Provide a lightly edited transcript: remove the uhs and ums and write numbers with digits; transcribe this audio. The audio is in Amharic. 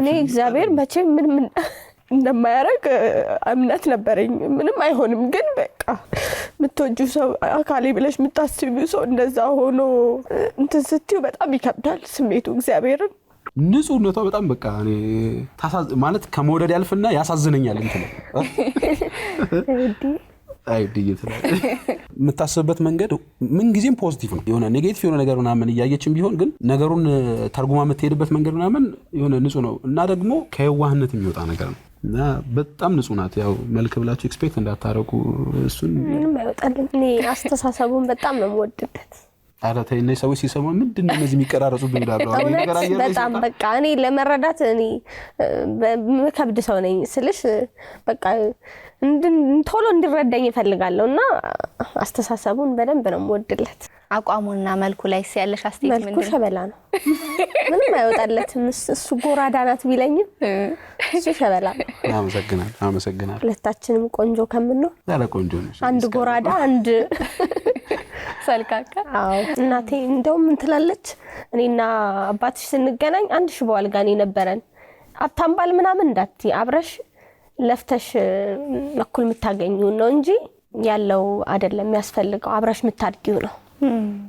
እኔ እግዚአብሔር መቼም ምንም እንደማያረግ እምነት ነበረኝ ምንም አይሆንም ግን በቃ ምትወጁ ሰው አካሌ ብለሽ ምታስቢው ሰው እንደዛ ሆኖ እንትን ስትዩ በጣም ይከብዳል ስሜቱ እግዚአብሔርን ንጹህነቷ በጣም በቃ እኔ ማለት ከመውደድ ያልፍና ያሳዝነኛል እንትን አይ ዲጂታል የምታስብበት መንገድ ምን ጊዜም ፖዚቲቭ ነው የሆነ ኔጌቲቭ የሆነ ነገር ምናምን እያየችም ቢሆን ግን ነገሩን ተርጉማ የምትሄድበት መንገድ ምናምን የሆነ ንጹህ ነው እና ደግሞ ከየዋህነት የሚወጣ ነገር ነው እና በጣም ንጹህ ናት ያው መልክ ብላችሁ ኤክስፔክት እንዳታረቁ እሱን ምንም አይወጣልኝ እኔ አስተሳሰቡን በጣም ነው የምወድበት አራተኛ እነዚህ ሰዎች ሲሰሙ ምንድነው እነዚህ የሚቀራረጹብኝ ይላሉ አሁን ነገር አየር በጣም በቃ እኔ ለመረዳት እኔ በከብድ ሰው ነኝ ስልሽ በቃ ቶሎ እንዲረዳኝ ይፈልጋለውና አስተሳሰቡን በደንብ ነው የምወድለት አቋሙና መልኩ ላይ ሲያለሽ አስተያየት ምንድነው መልኩ ሸበላ ነው ምንም አይወጣለትም እሱ ጎራዳ ናት ቢለኝም እሱ ሸበላ አመሰግናለሁ ሁለታችንም ቆንጆ ከምንነው ያለ ቆንጆ ነው አንድ ጎራዳ አንድ ሰልካካ አዎ እናቴ እንደውም እንትላለች እኔና አባትሽ ስንገናኝ አንድ ሽቦ አልጋኔ ነበረን አታምባል ምናምን እንዳትይ አብረሽ ለፍተሽ እኩል የምታገኙ ነው እንጂ ያለው አይደለም የሚያስፈልገው አብረሽ የምታድጊው ነው